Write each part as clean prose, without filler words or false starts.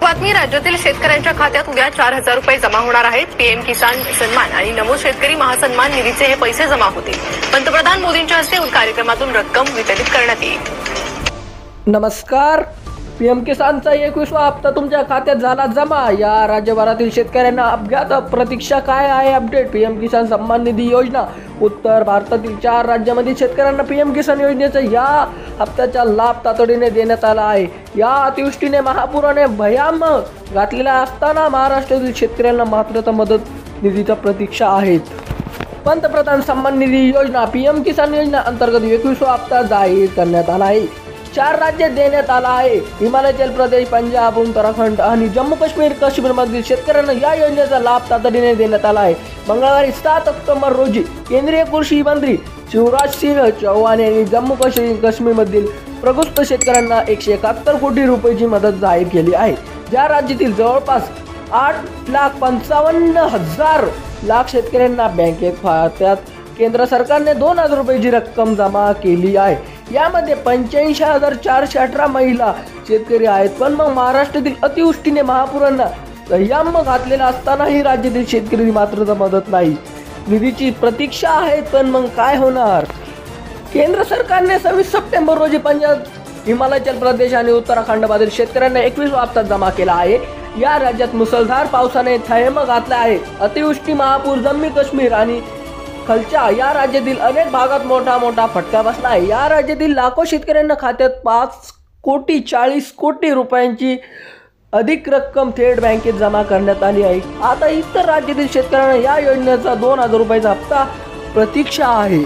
बातमी राज्यातील शेतकऱ्यांच्या खात्यात उद्या 4,000 रुपये जमा होणार आहेत। पीएम किसान सन्मान आणि नमो शेतकरी महासन्मान निधीचे हे पैसे जमा होतील। पंतप्रधान मोदींच्या हस्ते कार्यक्रमातून रक्कम वितरित करण्यात येईल। नमस्कार। पीएम किसानचा 21वा हप्ता तुमच्या खात्यात झाला जमा। या राज्यभरातील शेतकऱ्यांना अज्ञात प्रतीक्षा काय आहे अपडेट। पीएम किसान सन्मान निधी योजना उत्तर भारतातील 4 राज्यांमधील शेतकऱ्यांना पीएम किसान योजनेचा या हप्त्याचा लाभ तातडीने देण्यात आला आहे। या अतिवृष्टीने महापुराने भयानक घातलेला असताना महाराष्ट्रातील शेतकऱ्यांना मात्र मदत निधीचा प्रतीक्षा आहेत। पंतप्रधान सन्मान निधी योजना पीएम किसान योजना अंतर्गत 21वा हप्ता जाहीर करण्यात आला आहे। 4 राज्यात देण्यात आला आहे। हिमाचल प्रदेश, पंजाब, उत्तराखंड आणि जम्मू काश्मीरमधील शेतकऱ्यांना या योजनेचा लाभ तातडीने देण्यात आला आहे। मंगळवारी 7 ऑक्टोबर रोजी केंद्रीय कृषी मंत्री शिवराज सिंह चौहान यांनी जम्मू काश्मीरमधील प्रग्रस्त शेतकऱ्यांना 171 कोटी रुपयांची मदत जाहीर केली आहे। ज्या राज्यातील जवळपास 8,55,000 शेतकऱ्यांना बँकेत खात्यात केंद्र सरकारने 2,000 रुपयांची रक्कम जमा केली आहे। यामध्ये 85,418 महिला शेतकरी आहेत। पण मग महाराष्ट्रातील अतिवृष्टीने महापुरांना भयानक घातलेला असतानाही राज्यातील शेतकरी मात्र मदत नाही, निधीची प्रतीक्षा आहे। पण मग काय होणार? केंद्र सरकारने 26 सप्टेंबर रोजी पंजाब, हिमाचल प्रदेश आणि उत्तराखंडमधील शेतकऱ्यांना 21वा हप्ता जमा केला आहे। या राज्यात मुसळधार पावसाने थैमान घातले आहे। अतिवृष्टी, महापूर, जम्मू काश्मीर आणि खालच्या या राज्यातील अनेक भागात मोठा फटका बसला आहे। या राज्यातील लाखो शेतकऱ्यांना खात्यात 5,40 कोटी रुपयांची अधिक रक्कम थेट बँकेत जमा करण्यात आली आहे। आता इतर राज्यातील शेतकऱ्यांना या योजनेचा 2,000 रुपयाचा हप्ता प्रतीक्षा आहे।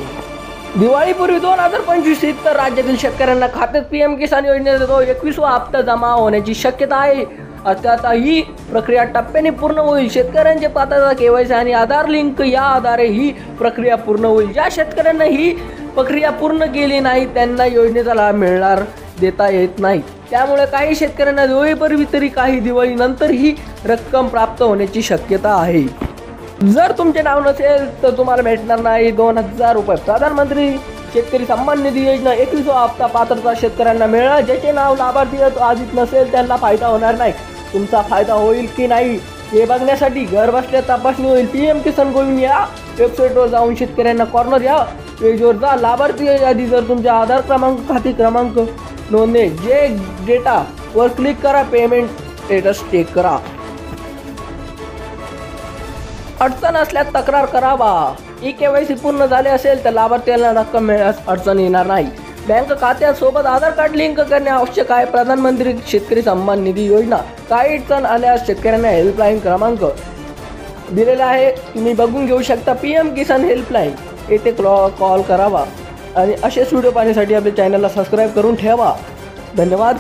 दिवाळीपूर्वी 2025 इतर राज्यातील शेतकऱ्यांना खात्यात पीएम किसान योजनेचा 21वा हप्ता जमा होण्याची शक्यता आहे। अर्थात ही प्रक्रिया टप्प्याने पूर्ण होईल। शेतकऱ्यांचे पात्रता, केवायसी आणि आधार लिंक या आधारे ही प्रक्रिया पूर्ण होईल। ज्या शेतकऱ्यांना ही प्रक्रिया पूर्ण केली नाही त्यांना योजनेचा लाभ देता येत नाही। त्यामुळे काही शेतकऱ्यांना दिवाळीपूर्वी तरी काही दिवाळीनंतर ही रक्कम प्राप्त होण्याची शक्यता आहे। जर तुमचे नाव नसेल तर तुम्हाला भेटणार नाही 2,000 रुपये। प्रधानमंत्री शेतकरी सन्मान निधी योजना 21वा हप्ता पात्रता शेतकऱ्यांना मिळणार। ज्याचे नाव लाभार्थी आधीच नसेल त्यांना फायदा होणार नाही। तुमचा फायदा होईल की नाही हे बघण्यासाठी घर बसल्या तपासणी होईल। पीएम किसान गोविंद या वेबसाईटवर जाऊन शेतकऱ्यांना कॉर्नर या पेजवर जा। लाभार्थी यादी जर तुमच्या आधार क्रमांक, खाते क्रमांक नोंदणे जे डेटा वर क्लिक करा। पेमेंट स्टेटस चेक करा। अडचण असल्यास तक्रार करावा। केवायसी पूर्ण झाले असेल तर लाभार्थ्यांना रक्कम मिळण्यास अडचण येणार नाही। बँक खात्यासोबत आधार कार्ड लिंक करणे आवश्यक आहे। प्रधानमंत्री शेतकरी सन्मान निधी योजना काही अडचण आल्यास शेतकऱ्यांना हेल्पलाईन क्रमांक दिलेला आहे, तुम्ही बघून घेऊ शकता। पीएम किसान हेल्पलाईन येथे कॉल करावा आणि असेच व्हिडिओ पाहण्यासाठी आपल्या चॅनलला सबस्क्राईब करून ठेवा। धन्यवाद।